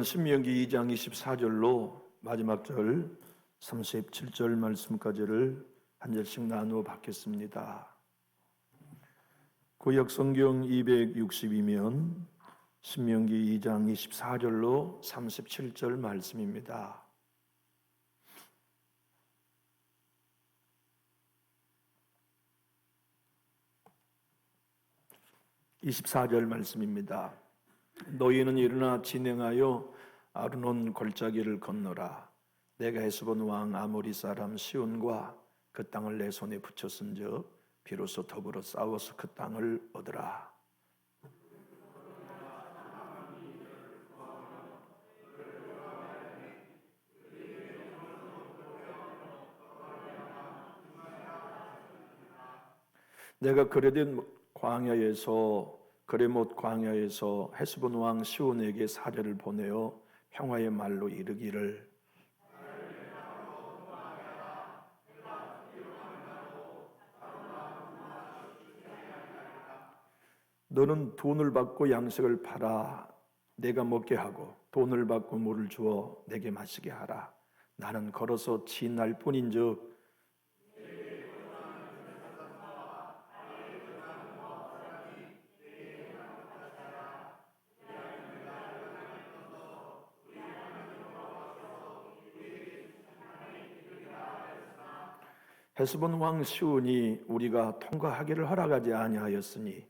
신명기 2장 24절로 마지막 절 37절 말씀까지를 한 절씩 나누어 받겠습니다. 구약 성경 260이면 신명기 2장 24절로 37절 말씀입니다. (24절) 말씀입니다. 너희는 일어나 진행하여 아르논 골짜기를 건너라. 내가 헤스본 왕 아모리 사람 시온과 그 땅을 내 손에 붙였은즉 비로소 더불어 싸워서 그 땅을 얻으라. 내가 그레못 광야에서 헤스본 왕 시온에게 사례를 보내어 평화의 말로 이르기를 너는 돈을 받고 양식을 팔아 내가 먹게 하고 돈을 받고 물을 주어 내게 마시게 하라. 나는 걸어서 지날 뿐인즉 헤스본 왕 시온이 우리가 통과하기를 허락하지 아니하였으니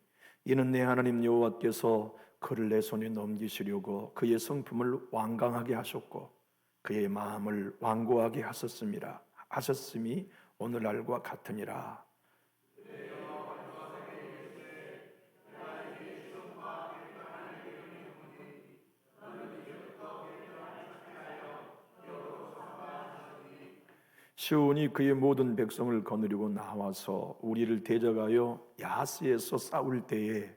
이는 내 하나님 여호와께서 그를 내 손에 넘기시려고 그의 성품을 완강하게 하셨고 그의 마음을 완고하게 하셨음이 오늘날과 같으니라. 시온이 그의 모든 백성을 거느리고 나와서 우리를 대적하여 야스에서 싸울 때에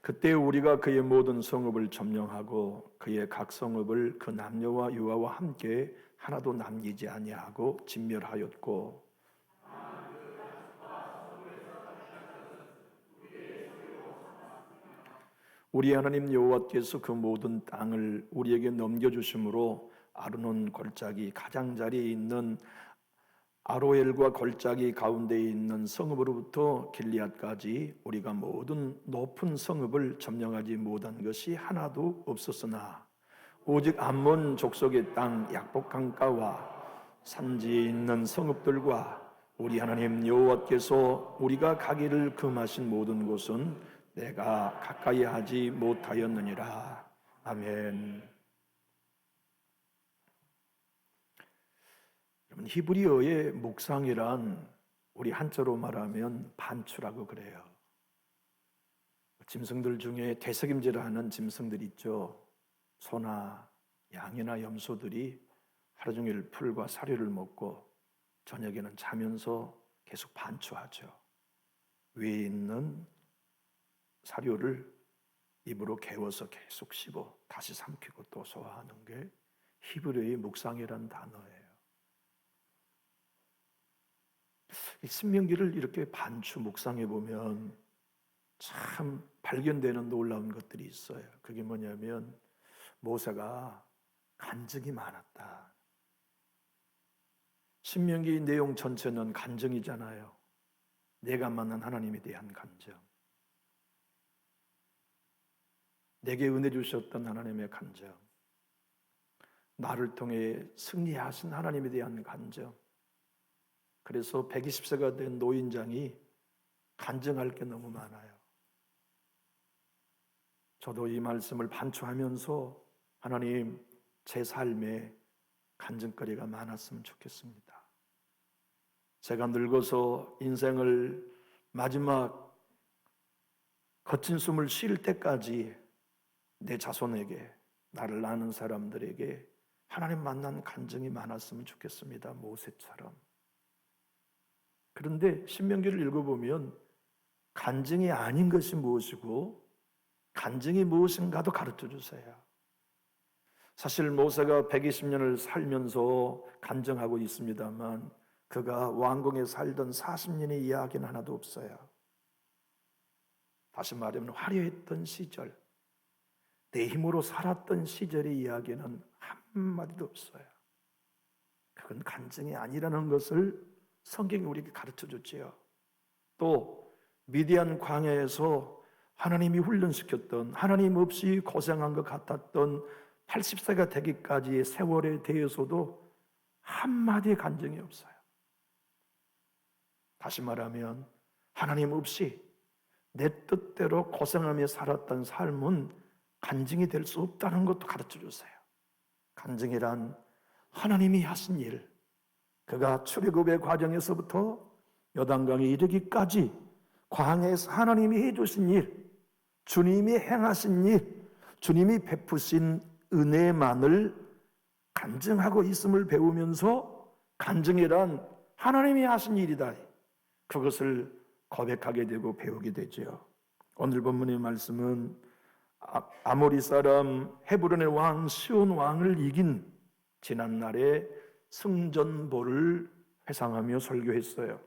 그때 우리가 그의 모든 성읍을 점령하고 그의 각 성읍을 그 남녀와 유아와 함께 하나도 남기지 아니하고 진멸하였고 우리 하나님 여호와께서 그 모든 땅을 우리에게 넘겨주심으로 아르논 골짜기 가장자리에 있는 아로엘과 골짜기 가운데에 있는 성읍으로부터 길리앗까지 우리가 모든 높은 성읍을 점령하지 못한 것이 하나도 없었으나 오직 암몬 족속의 땅 약복강가와 산지에 있는 성읍들과 우리 하나님 여호와께서 우리가 가기를 금하신 모든 곳은 내가 가까이 하지 못하였느니라. 아멘. 여러분, 히브리어의 묵상이란 우리 한자로 말하면 반추라고 그래요. 짐승들 중에 되새김질하는 짐승들 있죠. 소나 양이나 염소들이 하루 종일 풀과 사료를 먹고 저녁에는 자면서 계속 반추하죠. 위에 있는 사료를 입으로 개워서 계속 씹어 다시 삼키고 또 소화하는 게 히브리어의 묵상이라는 단어예요. 이 신명기를 이렇게 반추 묵상해 보면 참 발견되는 놀라운 것들이 있어요. 그게 뭐냐면 모세가 간증이 많았다. 신명기 내용 전체는 간증이잖아요. 내가 만난 하나님에 대한 간증, 내게 은혜 주셨던 하나님의 간증, 나를 통해 승리하신 하나님에 대한 간증. 그래서 120세가 된 노인장이 간증할 게 너무 많아요. 저도 이 말씀을 반추하면서 하나님, 제 삶에 간증거리가 많았으면 좋겠습니다. 제가 늙어서 인생을 마지막 거친 숨을 쉴 때까지 내 자손에게, 나를 아는 사람들에게 하나님 만난 간증이 많았으면 좋겠습니다. 모세처럼. 그런데 신명기를 읽어보면 간증이 아닌 것이 무엇이고 간증이 무엇인가도 가르쳐 주세요. 사실 모세가 120년을 살면서 간증하고 있습니다만 그가 왕궁에 살던 40년의 이야기는 하나도 없어요. 다시 말하면 화려했던 시절, 내 힘으로 살았던 시절의 이야기는 한마디도 없어요. 그건 간증이 아니라는 것을 성경이 우리에게 가르쳐줬지요. 또 미디안 광야에서 하나님이 훈련시켰던, 하나님 없이 고생한 것 같았던 80세가 되기까지의 세월에 대해서도 한마디의 간증이 없어요. 다시 말하면 하나님 없이 내 뜻대로 고생하며 살았던 삶은 간증이 될 수 없다는 것도 가르쳐주세요. 간증이란 하나님이 하신 일, 그가 출애굽의 과정에서부터 요단강에 이르기까지 광야에서 하나님이 해주신 일, 주님이 행하신 일, 주님이 베푸신 은혜만을 간증하고 있음을 배우면서 간증이란 하나님이 하신 일이다, 그것을 고백하게 되고 배우게 되죠. 오늘 본문의 말씀은 아모리 사람 헤브론의 왕 시온 왕을 이긴 지난날의 승전보를 회상하며 설교했어요.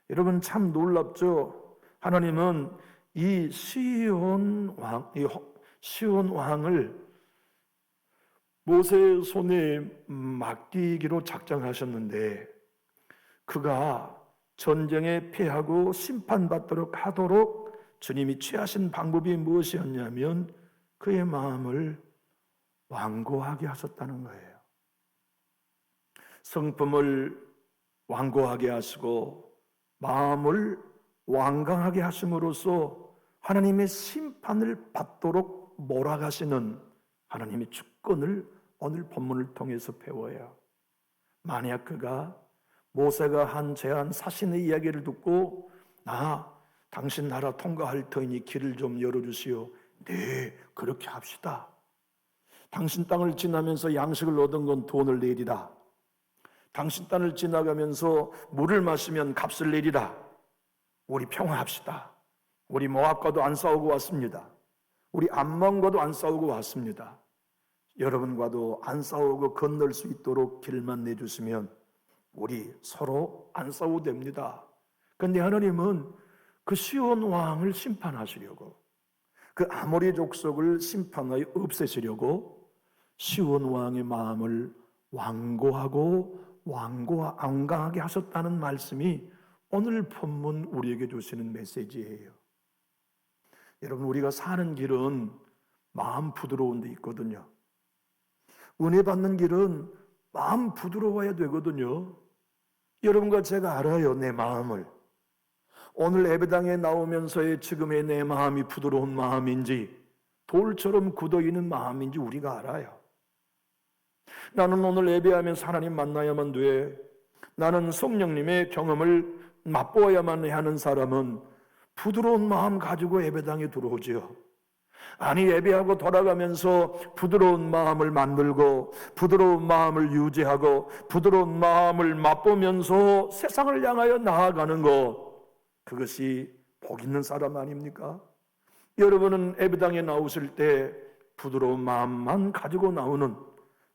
여러분 참 놀랍죠? 하나님은 이 시온 왕을 모세의 손에 맡기기로 작정하셨는데, 그가 전쟁에 패하고 심판받도록 하도록 주님이 취하신 방법이 무엇이었냐면 그의 마음을 완고하게 하셨다는 거예요. 성품을 완고하게 하시고 마음을 완강하게 하심으로써 하나님의 심판을 받도록 몰아가시는 하나님의 주권을 오늘 본문을 통해서 배워요. 만약 그가 모세가 한 제안 사신의 이야기를 듣고 당신 나라 통과할 터이니 길을 좀 열어주시오. 네, 그렇게 합시다. 당신 땅을 지나면서 양식을 얻은 건 돈을 내리라. 당신 땅을 지나가면서 물을 마시면 값을 내리라. 우리 평화합시다. 우리 모압과도 안 싸우고 왔습니다. 우리 암몬과도 안 싸우고 왔습니다. 여러분과도 안 싸우고 건널 수 있도록 길만 내주시면 우리 서로 안 싸워도 됩니다. 그런데 하나님은 그 시온 왕을 심판하시려고, 그 아모리 족속을 심판하여 없애시려고 시온 왕의 마음을 완강하게 하셨다는 말씀이 오늘 본문 우리에게 주시는 메시지예요. 여러분, 우리가 사는 길은 마음 부드러운 데 있거든요. 은혜 받는 길은 마음 부드러워야 되거든요. 여러분과 제가 알아요, 내 마음을. 오늘 예배당에 나오면서의 지금의 내 마음이 부드러운 마음인지 돌처럼 굳어있는 마음인지 우리가 알아요. 나는 오늘 예배하면서 하나님 만나야만 돼, 나는 성령님의 경험을 맛보아야만 하는 사람은 부드러운 마음 가지고 예배당에 들어오지요. 아니, 예배하고 돌아가면서 부드러운 마음을 만들고 부드러운 마음을 유지하고 부드러운 마음을 맛보면서 세상을 향하여 나아가는 것, 그것이 복 있는 사람 아닙니까? 여러분은 예배당에 나오실 때 부드러운 마음만 가지고 나오는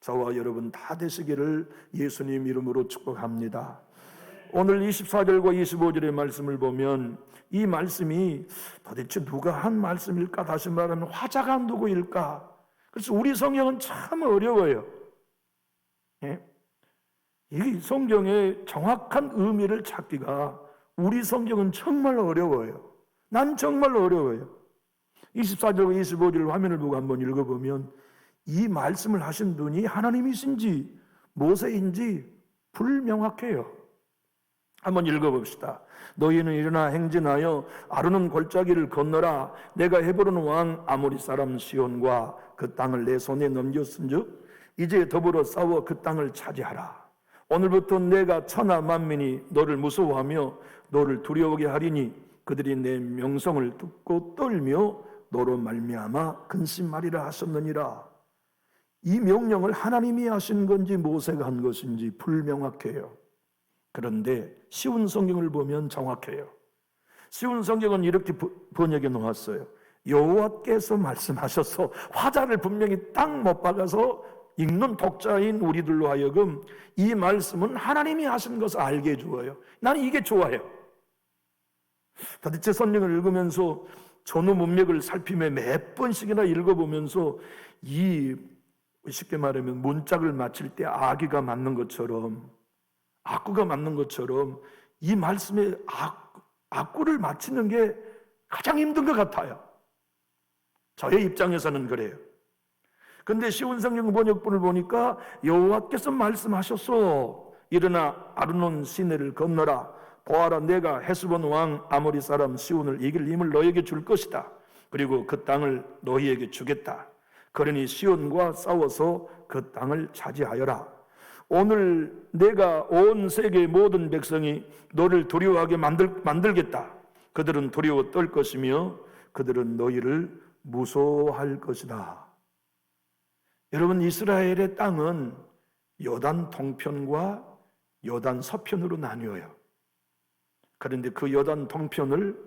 저와 여러분 다 되시기를 예수님 이름으로 축복합니다. 오늘 24절과 25절의 말씀을 보면 이 말씀이 도대체 누가 한 말씀일까? 다시 말하면 화자가 누구일까? 그래서 우리 성경은 참 어려워요. 이 성경의 정확한 의미를 찾기가 우리 성경은 정말 어려워요. 난 정말 어려워요. 24절과 25절 화면을 보고 한번 읽어보면 이 말씀을 하신 분이 하나님이신지 모세인지 불명확해요. 한번 읽어봅시다. 너희는 일어나 행진하여 아르논 골짜기를 건너라. 내가 헤브론 왕 아모리 사람 시온과 그 땅을 내 손에 넘겼은즉 이제 더불어 싸워 그 땅을 차지하라. 오늘부터 내가 천하 만민이 너를 무서워하며 너를 두려워하게 하리니 그들이 내 명성을 듣고 떨며 너로 말미암아 근심하리라 하셨느니라. 이 명령을 하나님이 하신 건지 모세가 한 것인지 불명확해요. 그런데 쉬운 성경을 보면 정확해요. 쉬운 성경은 이렇게 번역해 놓았어요. 여호와께서 말씀하셔서 화자를 분명히 딱 못 박아서 읽는 독자인 우리들로 하여금 이 말씀은 하나님이 하신 것을 알게 해주어요. 나는 이게 좋아요. 도대체 성경을 읽으면서 전후 문맥을 살피며 몇 번씩이나 읽어보면서 이 쉽게 말하면 문짝을 맞힐 때 아기가 맞는 것처럼, 악구가 맞는 것처럼 이 말씀에 악구를 맞히는 게 가장 힘든 것 같아요. 저의 입장에서는 그래요. 근데 쉬운 성경 번역본을 보니까 여호와께서 말씀하셨소. 일어나 아르논 시내를 건너라. 보아라, 내가 헤스본 왕 아모리 사람 시온을 이길 힘을 너에게 줄 것이다. 그리고 그 땅을 너희에게 주겠다. 그러니 시온과 싸워서 그 땅을 차지하여라. 오늘 내가 온 세계의 모든 백성이 너를 두려워하게 만들겠다. 그들은 두려워 떨 것이며 그들은 너희를 무서워할 것이다. 여러분, 이스라엘의 땅은 요단 동편과 요단 서편으로 나뉘어요. 그런데 그 요단 동편을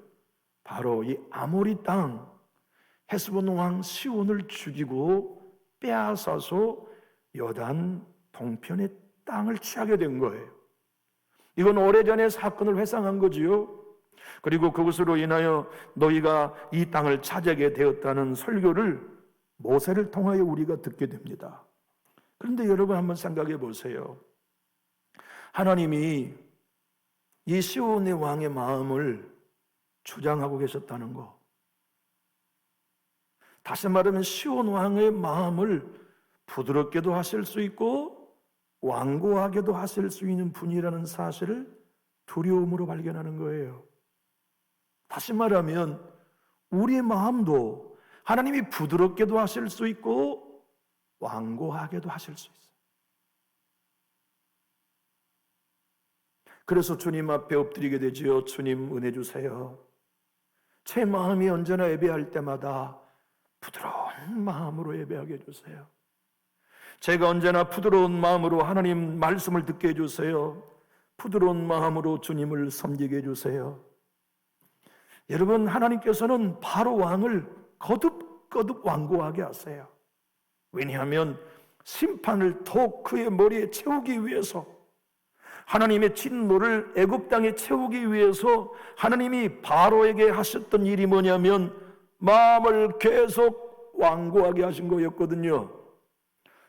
바로 이 아모리 땅, 헤스본 왕 시온을 죽이고 빼앗아서 요단 동편의 땅을 취하게 된 거예요. 이건 오래전의 사건을 회상한 거지요. 그리고 그것으로 인하여 너희가 이 땅을 차지하게 되었다는 설교를 모세를 통하여 우리가 듣게 됩니다. 그런데 여러분 한번 생각해 보세요. 하나님이 이 시온의 왕의 마음을 주장하고 계셨다는 거. 다시 말하면 시온 왕의 마음을 부드럽게도 하실 수 있고 완고하게도 하실 수 있는 분이라는 사실을 두려움으로 발견하는 거예요. 다시 말하면 우리의 마음도 하나님이 부드럽게도 하실 수 있고 완고하게도 하실 수 있어요. 그래서 주님 앞에 엎드리게 되지요. 주님, 은혜 주세요. 제 마음이 언제나 예배할 때마다 부드러운 마음으로 예배하게 해주세요. 제가 언제나 부드러운 마음으로 하나님 말씀을 듣게 해주세요. 부드러운 마음으로 주님을 섬기게 해주세요. 여러분, 하나님께서는 바로 왕을 거듭거듭 완고하게 하세요. 왜냐하면 심판을 더욱 그의 머리에 채우기 위해서, 하나님의 진노를 애굽 땅에 채우기 위해서 하나님이 바로에게 하셨던 일이 뭐냐면 마음을 계속 완고하게 하신 거였거든요.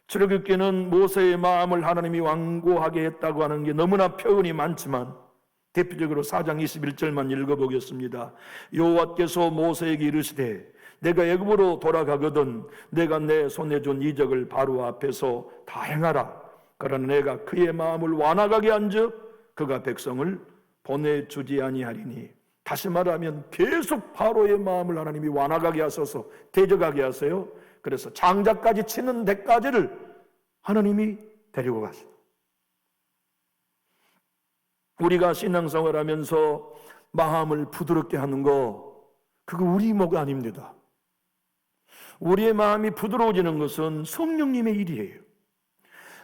출애굽기는 모세의 마음을 하나님이 완고하게 했다고 하는 게 너무나 표현이 많지만 대표적으로 4장 21절만 읽어보겠습니다. 여호와께서 모세에게 이르시되 내가 애굽으로 돌아가거든 내가 내 손에 준 이적을 바로 앞에서 다 행하라. 그러나 내가 그의 마음을 완악하게 한즉 그가 백성을 보내주지 아니하리니. 다시 말하면 계속 바로의 마음을 하나님이 완악하게 하셔서 대적하게 하세요. 그래서 장자까지 치는 데까지를 하나님이 데리고 가세요. 우리가 신앙생활 하면서 마음을 부드럽게 하는 거, 그거 우리 목 아닙니다. 우리의 마음이 부드러워지는 것은 성령님의 일이에요.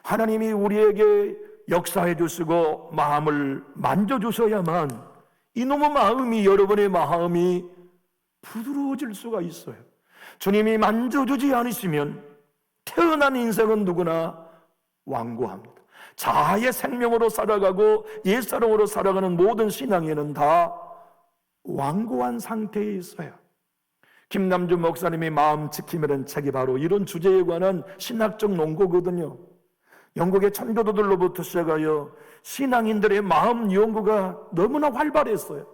하나님이 우리에게 역사해 주시고 마음을 만져주셔야만 이놈의 마음이, 여러분의 마음이 부드러워질 수가 있어요. 주님이 만져주지 않으시면 태어난 인생은 누구나 완고합니다. 자아의 생명으로 살아가고 옛사람으로 살아가는 모든 신앙에는 다 완고한 상태에 있어요. 김남주 목사님이 마음 지킴이라는 책이 바로 이런 주제에 관한 신학적 논거거든요. 영국의 천교도들로부터 시작하여 신앙인들의 마음 연구가 너무나 활발했어요.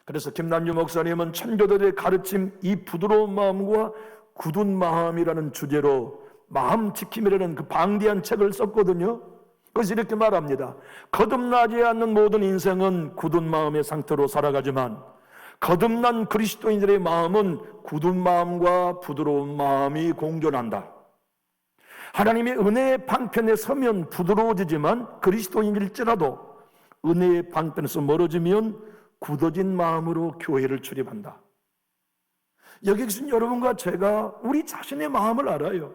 그래서 김남주 목사님은 천교도들의 가르침, 이 부드러운 마음과 굳은 마음이라는 주제로 마음 지킴이라는 그 방대한 책을 썼거든요. 그래서 이렇게 말합니다. 거듭나지 않는 모든 인생은 굳은 마음의 상태로 살아가지만 거듭난 그리스도인들의 마음은 굳은 마음과 부드러운 마음이 공존한다. 하나님의 은혜의 방편에 서면 부드러워지지만 그리스도인일지라도 은혜의 방편에서 멀어지면 굳어진 마음으로 교회를 출입한다. 여기 계신 여러분과 제가 우리 자신의 마음을 알아요.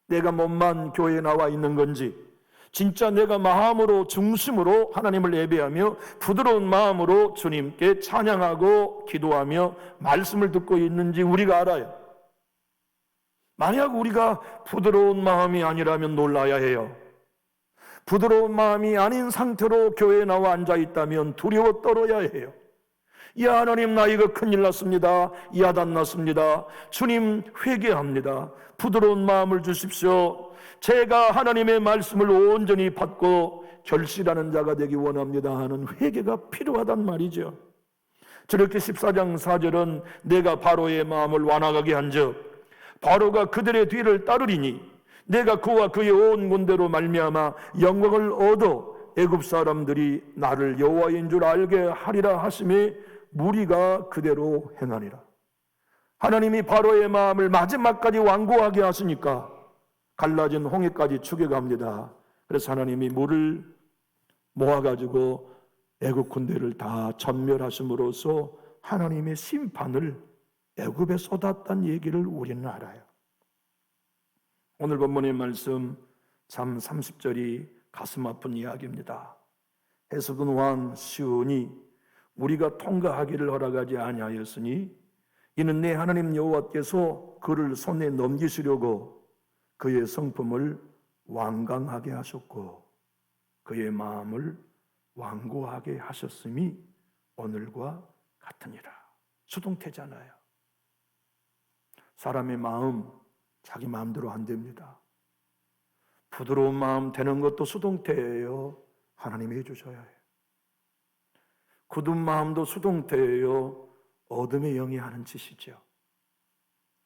내가 몸만 교회에 나와 있는 건지, 진짜 내가 마음으로 중심으로 하나님을 예배하며 부드러운 마음으로 주님께 찬양하고 기도하며 말씀을 듣고 있는지 우리가 알아요. 만약 우리가 부드러운 마음이 아니라면 놀라야 해요. 부드러운 마음이 아닌 상태로 교회에 나와 앉아 있다면 두려워 떨어야 해요. 야, 하나님, 나 이거 큰일 났습니다. 야단 났습니다. 주님, 회개합니다. 부드러운 마음을 주십시오. 제가 하나님의 말씀을 온전히 받고 결실하는 자가 되기 원합니다 하는 회개가 필요하단 말이죠. 저렇게 14장 4절은 내가 바로의 마음을 완악하게 한즉 바로가 그들의 뒤를 따르리니 내가 그와 그의 온 군대로 말미암아 영광을 얻어 애굽 사람들이 나를 여호와인 줄 알게 하리라 하심에 무리가 그대로 행하니라. 하나님이 바로의 마음을 마지막까지 완고하게 하시니까 갈라진 홍해까지 추격합니다. 그래서 하나님이 물을 모아가지고 애굽 군대를 다 전멸하심으로써 하나님의 심판을 애굽에 쏟았다는 얘기를 우리는 알아요. 오늘 본문의 말씀 참 30절이 가슴 아픈 이야기입니다. 해석은 왕 시온이 우리가 통과하기를 허락하지 아니하였으니 이는 내 하나님 여호와께서 그를 손에 넘기시려고 그의 성품을 완강하게 하셨고 그의 마음을 완고하게 하셨음이 오늘과 같으니라. 수동태잖아요. 사람의 마음 자기 마음대로 안 됩니다. 부드러운 마음 되는 것도 수동태예요. 하나님이 해주셔야 해요. 굳은 마음도 수동태예요. 어둠의 영이 하는 짓이죠.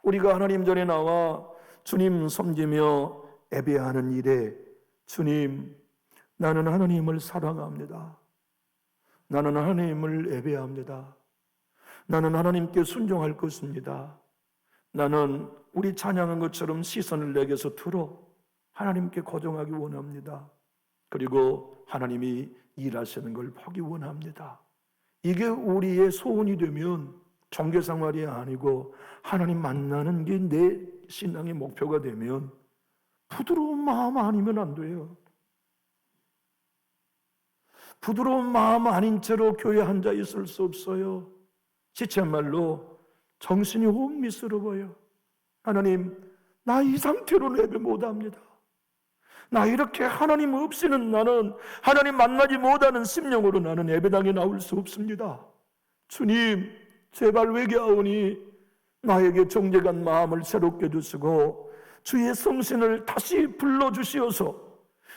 우리가 하나님 전에 나와 주님 섬기며 예배하는 일에 주님, 나는 하나님을 사랑합니다. 나는 하나님을 예배합니다. 나는 하나님께 순종할 것입니다. 나는 우리 찬양한 것처럼 시선을 내게서 틀어 하나님께 고정하기 원합니다. 그리고 하나님이 일하시는 걸 보기 원합니다. 이게 우리의 소원이 되면 종교생활이 아니고 하나님 만나는 게 내 신앙의 목표가 되면 부드러운 마음 아니면 안 돼요. 부드러운 마음 아닌 채로 교회 앉아 있을 수 없어요. 지체말로 정신이 혼미스러워요. 하나님, 나 이 상태로는 예배 못합니다. 나 이렇게 하나님 없이는 나는 하나님 만나지 못하는 심령으로 나는 예배당에 나올 수 없습니다. 주님, 제발 회개하오니 나에게 정죄간 마음을 새롭게 주시고 주의 성신을 다시 불러주시어서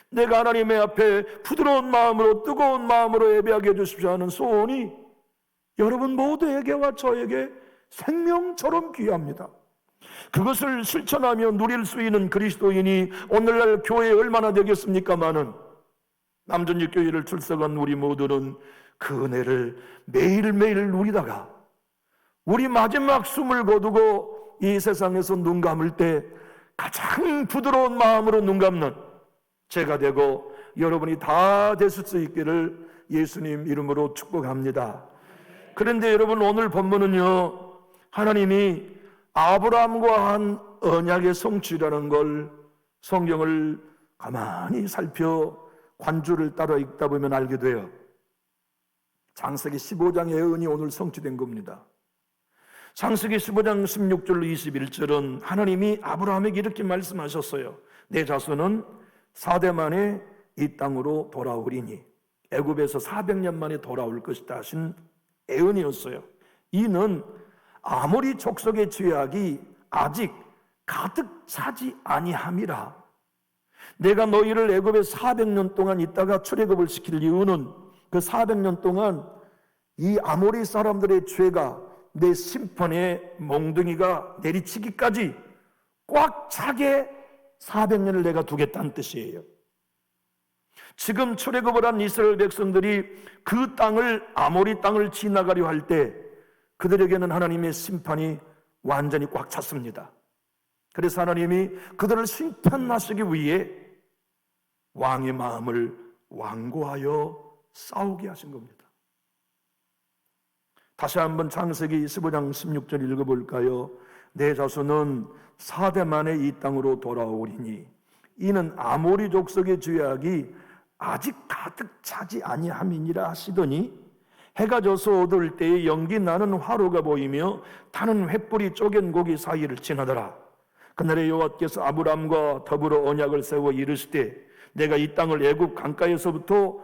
내가 하나님의 앞에 부드러운 마음으로 뜨거운 마음으로 예배하게 해주십시오 하는 소원이 여러분 모두에게와 저에게 생명처럼 귀합니다. 그것을 실천하며 누릴 수 있는 그리스도인이 오늘날 교회에 얼마나 되겠습니까마는 남전지 교회를 출석한 우리 모두는 그 은혜를 매일매일 누리다가 우리 마지막 숨을 거두고 이 세상에서 눈 감을 때 가장 부드러운 마음으로 눈 감는 제가 되고 여러분이 다 되실 수 있기를 예수님 이름으로 축복합니다. 그런데 여러분, 오늘 본문은요, 하나님이 아브라함과 한 언약의 성취라는 걸 성경을 가만히 살펴 관주를 따라 읽다 보면 알게 돼요. 창세기 15장의 예언이 오늘 성취된 겁니다. 창세기 15장 16절 21절은 하나님이 아브라함에게 이렇게 말씀하셨어요. 내 자손은 4대 만에 이 땅으로 돌아오리니 애굽에서 400년 만에 돌아올 것이다 하신 예언이었어요. 이는 아모리 족속의 죄악이 아직 가득 차지 아니함이라. 내가 너희를 애굽에 400년 동안 있다가 출애굽을 시킬 이유는 그 400년 동안 이 아모리 사람들의 죄가 내 심판의 몽둥이가 내리치기까지 꽉 차게 400년을 내가 두겠다는 뜻이에요. 지금 출애굽을 한 이스라엘 백성들이 그 땅을, 아모리 땅을 지나가려 할 때 그들에게는 하나님의 심판이 완전히 꽉 찼습니다. 그래서 하나님이 그들을 심판하시기 위해 왕의 마음을 완고하여 싸우게 하신 겁니다. 다시 한번 창세기 15장 16절 읽어볼까요? 내 자손은 4대 만에 이 땅으로 돌아오리니 이는 아모리 족속의 죄악이 아직 가득 차지 아니함이니라 하시더니 해가 져서 어두울 때에 연기 나는 화로가 보이며 타는 횃불이 쪼갠 고기 사이를 지나더라. 그날에 여호와께서 아브람과 더불어 언약을 세워 이르시되 내가 이 땅을 애굽 강가에서부터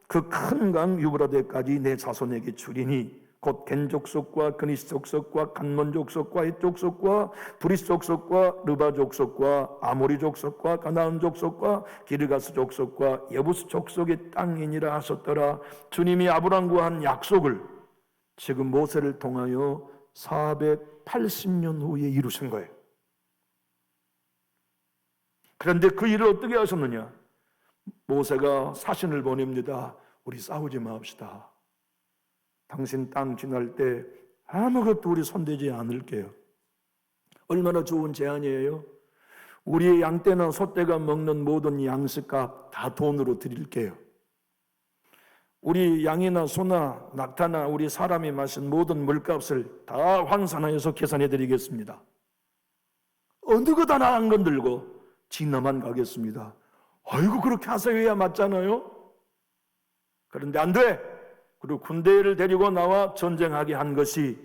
그 큰 강 유브라데까지 내 자손에게 주리니 곧 겐 족속과 그니스 족속과 간몬 족속과 헷 족속과 브리스 족속과 르바 족속과 아모리 족속과 가나안 족속과 기르가스 족속과 여부스 족속의 땅이니라 하셨더라. 주님이 아브람과 한 약속을 지금 모세를 통하여 480년 후에 이루신 거예요. 그런데 그 일을 어떻게 하셨느냐? 모세가 사신을 보냅니다. 우리 싸우지 맙시다. 당신 땅 지날 때 아무것도 우리 손대지 않을게요. 얼마나 좋은 제안이에요. 우리의 양떼나 소떼가 먹는 모든 양식값 다 돈으로 드릴게요. 우리 양이나 소나 낙타나 우리 사람이 마신 모든 물값을 다 환산하여서 계산해 드리겠습니다. 어느 것 하나 안 건들고 진나만 가겠습니다. 아이고 그렇게 하세요야 맞잖아요. 그런데 안 돼. 그리고 군대를 데리고 나와 전쟁하게 한 것이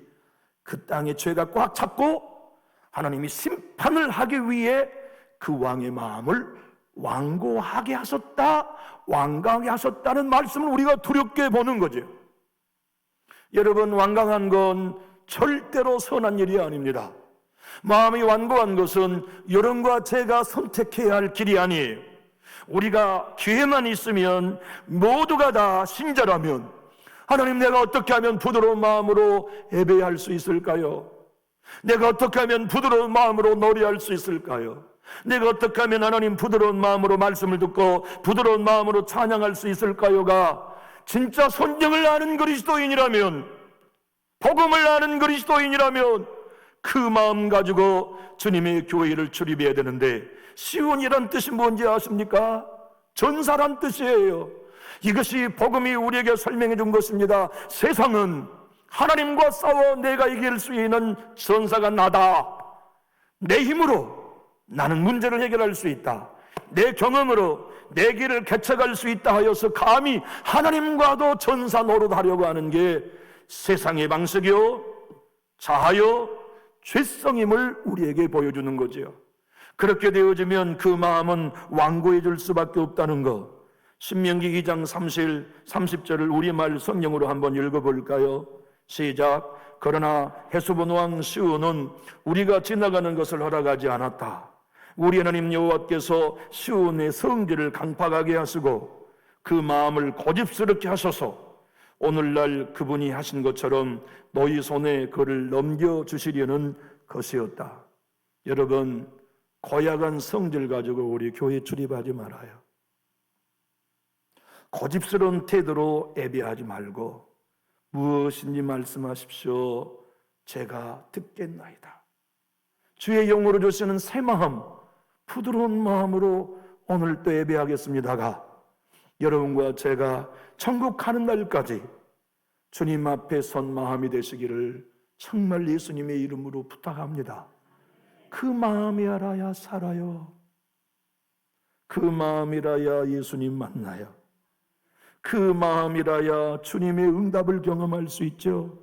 그 땅의 죄가 꽉 찼고 하나님이 심판을 하기 위해 그 왕의 마음을 완고하게 하셨다, 완강하게 하셨다는 말씀을 우리가 두렵게 보는 거죠. 여러분, 완강한 건 절대로 선한 일이 아닙니다. 마음이 완고한 것은 여러분과 제가 선택해야 할 길이 아니에요. 우리가 기회만 있으면 모두가 다 신자라면 하나님, 내가 어떻게 하면 부드러운 마음으로 예배할 수 있을까요? 내가 어떻게 하면 부드러운 마음으로 노래할 수 있을까요? 내가 어떻게 하면 하나님 부드러운 마음으로 말씀을 듣고 부드러운 마음으로 찬양할 수 있을까요가 진짜 성경을 아는 그리스도인이라면, 복음을 아는 그리스도인이라면 그 마음 가지고 주님의 교회를 출입해야 되는데, 시온이란 뜻이 뭔지 아십니까? 전사란 뜻이에요. 이것이 복음이 우리에게 설명해 준 것입니다. 세상은 하나님과 싸워 내가 이길 수 있는 전사가 나다. 내 힘으로 나는 문제를 해결할 수 있다. 내 경험으로 내 길을 개척할 수 있다 하여서 감히 하나님과도 전사 노릇하려고 하는 게 세상의 방식이요, 자하요, 죄성임을 우리에게 보여주는 거죠. 그렇게 되어지면 그 마음은 완고해질 수밖에 없다는 것. 신명기 2장 30절을 우리말 성경으로 한번 읽어볼까요? 시작. 그러나 헤스본 왕 시온은 우리가 지나가는 것을 허락하지 않았다. 우리 하나님 여호와께서 시온의 성질을 강팍하게 하시고 그 마음을 고집스럽게 하셔서 오늘날 그분이 하신 것처럼 너희 손에 그를 넘겨주시려는 것이었다. 여러분, 고약한 성질 가지고 우리 교회 출입하지 말아요. 고집스러운 태도로 예배하지 말고 무엇인지 말씀하십시오. 제가 듣겠나이다. 주의 영으로 주시는 새 마음, 부드러운 마음으로 오늘 또 예배하겠습니다가 여러분과 제가 천국 가는 날까지 주님 앞에 선 마음이 되시기를 정말 예수님의 이름으로 부탁합니다. 그 마음이 알아야 살아요. 그 마음이라야 예수님 만나요. 그 마음이라야 주님의 응답을 경험할 수 있죠.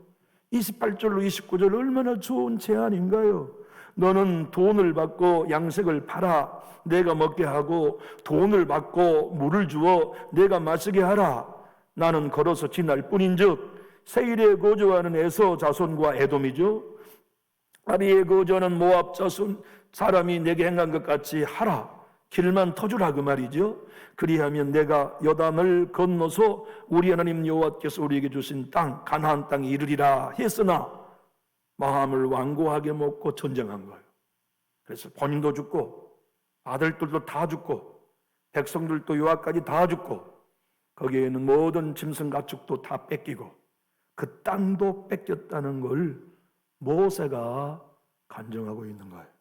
28절로 29절 얼마나 좋은 제안인가요? 너는 돈을 받고 양식을 팔아 내가 먹게 하고 돈을 받고 물을 주어 내가 마시게 하라. 나는 걸어서 지날 뿐인즉 세일에 거주하는 에서 자손과 에돔이죠. 아비에 거주하는 모압 자손 사람이 내게 행한 것 같이 하라. 길만 터주라 그 말이죠. 그리하면 내가 요단을 건너서 우리 하나님 여호와께서 우리에게 주신 땅 가나안 땅에 이르리라 했으나 마음을 완고하게 먹고 전쟁한 거예요. 그래서 본인도 죽고 아들들도 다 죽고 백성들도 요압까지 다 죽고 거기에는 모든 짐승 가축도 다 뺏기고 그 땅도 뺏겼다는 걸 모세가 간증하고 있는 거예요.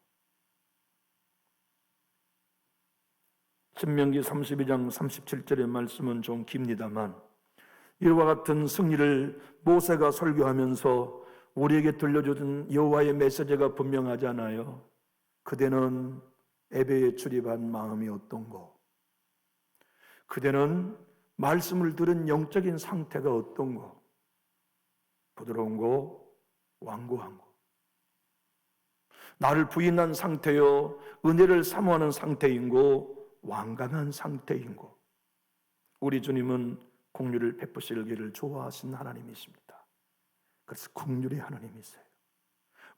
신명기 32장 37절의 말씀은 좀 깁니다만 이와 같은 승리를 모세가 설교하면서 우리에게 들려주는 여호와의 메시지가 분명하잖아요. 그대는 예배에 출입한 마음이 어떤고, 그대는 말씀을 들은 영적인 상태가 어떤고, 부드러운 거, 완고한 거. 나를 부인한 상태요, 은혜를 사모하는 상태인고 완강한 상태인고, 우리 주님은 긍휼을 베푸시기를 좋아하신 하나님이십니다. 그래서 긍휼의 하나님이세요.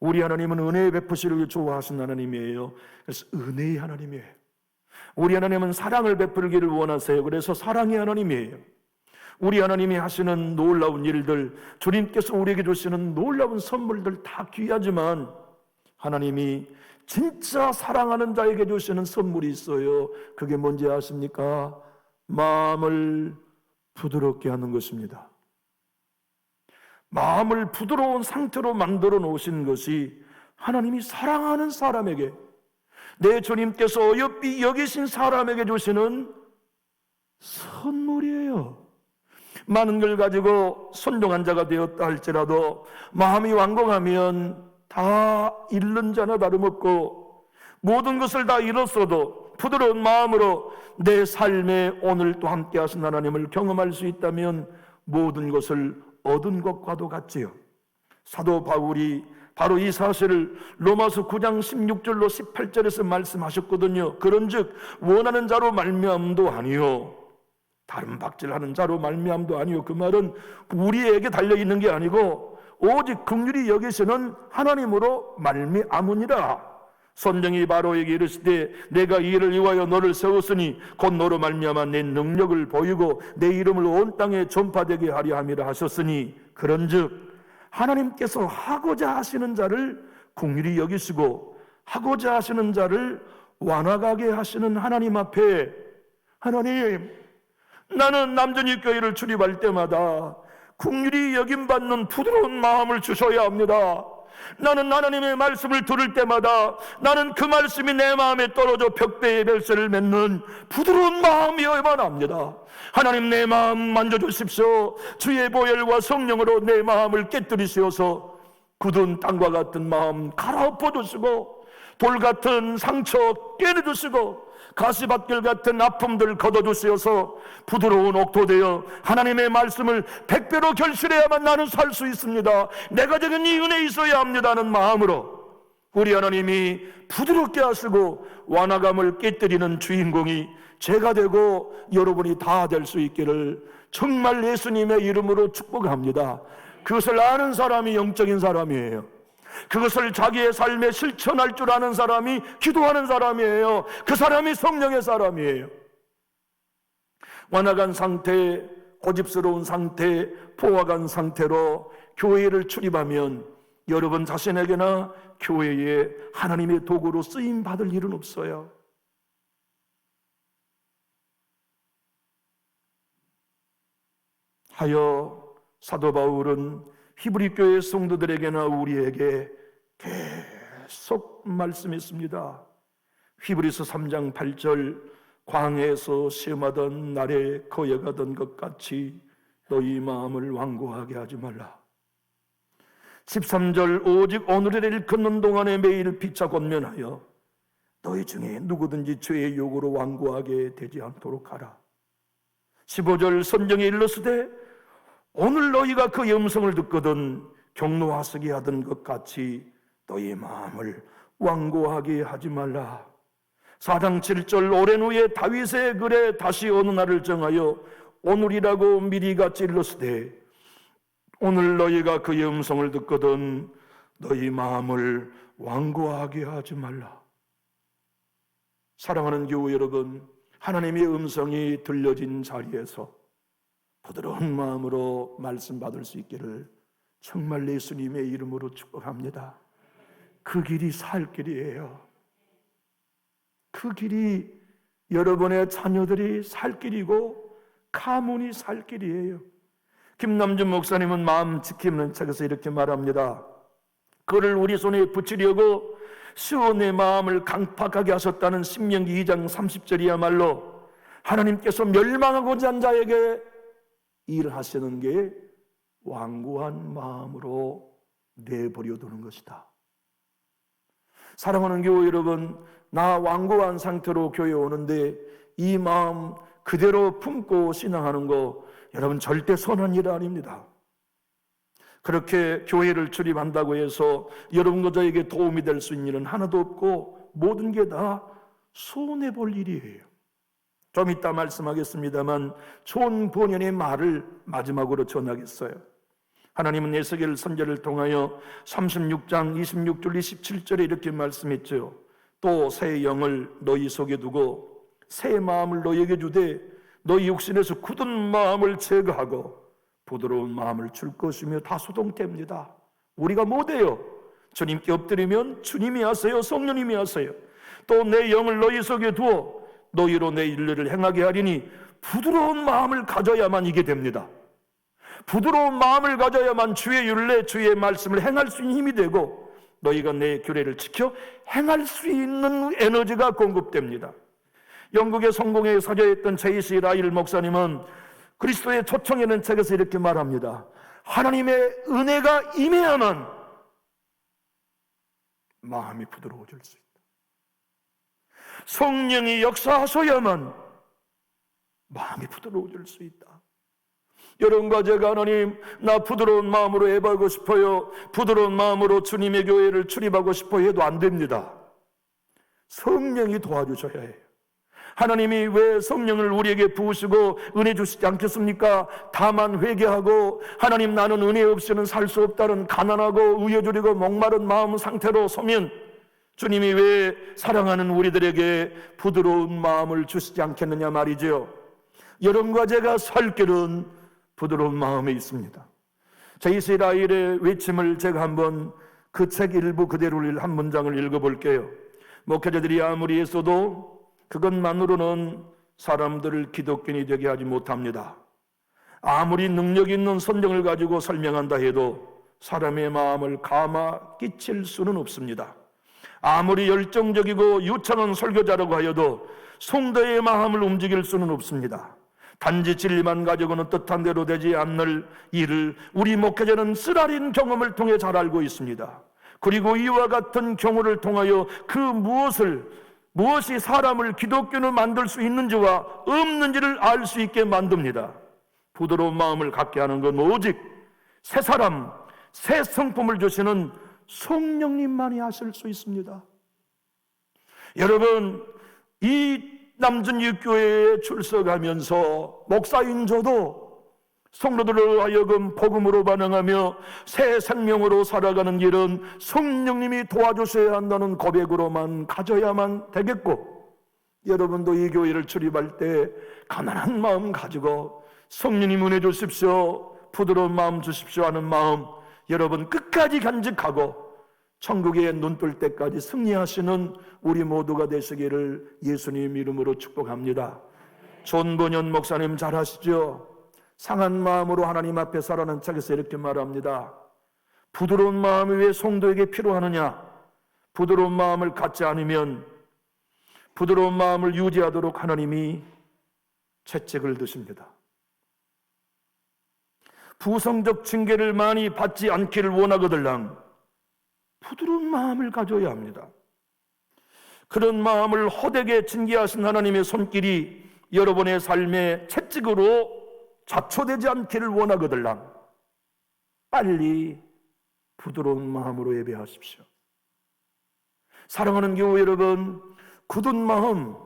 우리 하나님은 은혜 베푸시기를 좋아하신 하나님이에요. 그래서 은혜의 하나님이에요. 우리 하나님은 사랑을 베풀기를 원하세요. 그래서 사랑의 하나님이에요. 우리 하나님이 하시는 놀라운 일들, 주님께서 우리에게 주시는 놀라운 선물들 다 귀하지만 하나님이 진짜 사랑하는 자에게 주시는 선물이 있어요. 그게 뭔지 아십니까? 마음을 부드럽게 하는 것입니다. 마음을 부드러운 상태로 만들어 놓으신 것이 하나님이 사랑하는 사람에게, 내 주님께서 어여삐 여기신 사람에게 주시는 선물이에요. 많은 걸 가지고 순종한 자가 되었다 할지라도 마음이 완고하면 다 잃는 자나 다름없고, 모든 것을 다 잃었어도 부드러운 마음으로 내 삶에 오늘 또 함께 하신 하나님을 경험할 수 있다면 모든 것을 얻은 것과도 같지요. 사도 바울이 바로 이 사실을 로마서 9장 16절로 18절에서 말씀하셨거든요. 그런즉 원하는 자로 말미암도 아니요, 다른 박질하는 자로 말미암도 아니요. 그 말은 우리에게 달려있는 게 아니고 오직 긍휼히 여기시는 하나님으로 말미암으니라. 선정이 바로에게 이르시되 내가 이 일을 위하여 너를 세웠으니 곧 너로 말미암아 내 능력을 보이고 내 이름을 온 땅에 전파되게 하려 함이라 하셨으니, 그런즉 하나님께서 하고자 하시는 자를 긍휼히 여기시고 하고자 하시는 자를 완화가게 하시는 하나님 앞에, 하나님, 나는 남전이 교회를 출입할 때마다 긍휼히 여김받는 부드러운 마음을 주셔야 합니다. 나는 하나님의 말씀을 들을 때마다 나는 그 말씀이 내 마음에 떨어져 벽대의 벨쇠를 맺는 부드러운 마음이어야만 합니다. 하나님, 내 마음 만져주십시오. 주의 보혈과 성령으로 내 마음을 깨뜨리시어서 굳은 땅과 같은 마음 갈아엎어주시고 돌 같은 상처 깨내주시고 가시밭길 같은 아픔들 걷어주시어서 부드러운 옥토 되어 하나님의 말씀을 100배로 결실해야만 나는 살 수 있습니다. 내가 적은 이 은혜 있어야 합니다는 마음으로 우리 하나님이 부드럽게 하시고 완화감을 깨뜨리는 주인공이 제가 되고 여러분이 다 될 수 있기를 정말 예수님의 이름으로 축복합니다. 그것을 아는 사람이 영적인 사람이에요. 그것을 자기의 삶에 실천할 줄 아는 사람이 기도하는 사람이에요. 그 사람이 성령의 사람이에요. 완화간 상태, 고집스러운 상태, 포화간 상태로 교회를 출입하면 여러분 자신에게나 교회에 하나님의 도구로 쓰임 받을 일은 없어요. 하여 사도 바울은 히브리 교회 성도들에게나 우리에게 계속 말씀했습니다. 히브리서 3장 8절, 광야에서 시험하던 날에 거역하던 것 같이 너희 마음을 완고하게 하지 말라. 13절, 오직 오늘을 일컫는 동안에 매일 피차 권면하여 너희 중에 누구든지 죄의 요구로 완고하게 되지 않도록 하라. 15절, 선정에 일렀으되 오늘 너희가 그 음성을 듣거든 경노하시게 하던 것 같이 너희 마음을 완고하게 하지 말라. 4장 7절, 오랜 후에 다윗의 글에 다시 어느 날을 정하여 오늘이라고 미리 같이 일렀으되 오늘 너희가 그의 음성을 듣거든 너희 마음을 완고하게 하지 말라. 사랑하는 교우 여러분, 하나님의 음성이 들려진 자리에서 부드러운 마음으로 말씀 받을 수 있기를 정말 예수님의 이름으로 축복합니다. 그 길이 살 길이에요. 그 길이 여러분의 자녀들이 살 길이고 가문이 살 길이에요. 김남준 목사님은 마음 지키는 책에서 이렇게 말합니다. 그를 우리 손에 붙이려고 시온의 마음을 강팍하게 하셨다는 신명기 2장 30절이야말로 하나님께서 멸망하고자 한 자에게 일하시는 게 완고한 마음으로 내버려 두는 것이다. 사랑하는 교회 여러분, 나 완고한 상태로 교회 오는데 이 마음 그대로 품고 신앙하는 거 여러분 절대 선한 일 아닙니다. 그렇게 교회를 출입한다고 해서 여러분과 저에게 도움이 될 수 있는 일은 하나도 없고 모든 게 다 손해볼 일이에요. 좀 이따 말씀하겠습니다만 존 번연의 말을 마지막으로 전하겠어요. 하나님은 에스겔 선지자를 통하여 36장 26절 27절에 이렇게 말씀했죠. 또 새 영을 너희 속에 두고 새 마음을 너희에게 주되 너희 육신에서 굳은 마음을 제거하고 부드러운 마음을 줄 것이며 다 소동됩니다. 우리가 못해요. 주님께 엎드리면 주님이 하세요. 성령님이 하세요. 또 내 영을 너희 속에 두어 너희로 내 일들을 행하게 하리니 부드러운 마음을 가져야만 이게 됩니다. 부드러운 마음을 가져야만 주의 율례, 주의 말씀을 행할 수 있는 힘이 되고 너희가 내 규례를 지켜 행할 수 있는 에너지가 공급됩니다. 영국의 성공에 사죄했던 제이시 라일 목사님은 그리스도의 초청이라는 책에서 이렇게 말합니다. 하나님의 은혜가 임해야만 마음이 부드러워질 수 있다. 성령이 역사하셔야만 마음이 부드러워질 수 있다. 여러분과 제가 하나님, 나 부드러운 마음으로 예배하고 싶어요, 부드러운 마음으로 주님의 교회를 출입하고 싶어요 해도 안 됩니다. 성령이 도와주셔야 해요. 하나님이 왜 성령을 우리에게 부으시고 은혜 주시지 않겠습니까? 다만 회개하고 하나님, 나는 은혜 없이는 살 수 없다는 가난하고 의여주리고 목마른 마음 상태로 서면 주님이 왜 사랑하는 우리들에게 부드러운 마음을 주시지 않겠느냐 말이죠. 여러분과 제가 살 길은 부드러운 마음에 있습니다. 제이시 라일의 외침을 제가 한번 그 책 일부 그대로 한 문장을 읽어볼게요. 목회자들이 아무리 했어도 그것만으로는 사람들을 기독교인이 되게 하지 못합니다. 아무리 능력 있는 선정을 가지고 설명한다 해도 사람의 마음을 감아 끼칠 수는 없습니다. 아무리 열정적이고 유창한 설교자라고 하여도 성도의 마음을 움직일 수는 없습니다. 단지 진리만 가지고는 뜻한 대로 되지 않는 일을 우리 목회자는 쓰라린 경험을 통해 잘 알고 있습니다. 그리고 이와 같은 경우를 통하여 그 무엇이 사람을 기독교인을 만들 수 있는지와 없는지를 알 수 있게 만듭니다. 부드러운 마음을 갖게 하는 건 오직 새 사람, 새 성품을 주시는 성령님만이 하실 수 있습니다. 여러분, 이 남준육교회에 출석하면서 목사인 저도 성도들을 하여금 복음으로 반응하며 새 생명으로 살아가는 일은 성령님이 도와주셔야 한다는 고백으로만 가져야만 되겠고, 여러분도 이 교회를 출입할 때 가난한 마음 가지고 성령님 은혜 주십시오, 부드러운 마음 주십시오 하는 마음 여러분 끝까지 간직하고 천국에 눈 뜰 때까지 승리하시는 우리 모두가 되시기를 예수님 이름으로 축복합니다. 존 번연 목사님 잘 아시죠? 상한 마음으로 하나님 앞에 살아는 책에서 이렇게 말합니다. 부드러운 마음이 왜 성도에게 필요하느냐? 부드러운 마음을 갖지 않으면 부드러운 마음을 유지하도록 하나님이 채찍을 드십니다. 부성적 징계를 많이 받지 않기를 원하거들랑 부드러운 마음을 가져야 합니다. 그런 마음을 호되게 징계하신 하나님의 손길이 여러분의 삶의 채찍으로 잡초되지 않기를 원하거들랑 빨리 부드러운 마음으로 예배하십시오. 사랑하는 교회 여러분, 굳은 마음,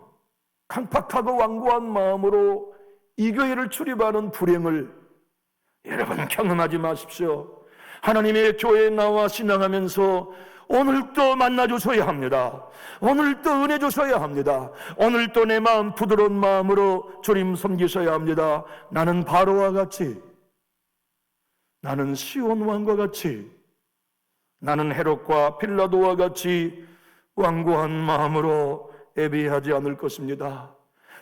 강팍하고 완고한 마음으로 이 교회를 출입하는 불행을 여러분 경험하지 마십시오. 하나님의 교회에 나와 신앙하면서 오늘도 만나주셔야 합니다. 오늘도 은혜 주셔야 합니다. 오늘도 내 마음 부드러운 마음으로 주님 섬기셔야 합니다. 나는 바로와 같이, 나는 시온 왕과 같이, 나는 헤롯과 빌라도와 같이 완고한 마음으로 예배하지 않을 것입니다.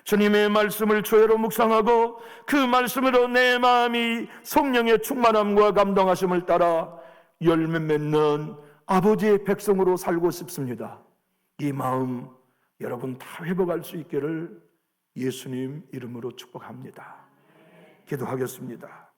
주님의 말씀을 주야로 묵상하고 그 말씀으로 내 마음이 성령의 충만함과 감동하심을 따라 열매 맺는 아버지의 백성으로 살고 싶습니다. 이 마음 여러분 다 회복할 수 있기를 예수님 이름으로 축복합니다. 기도하겠습니다.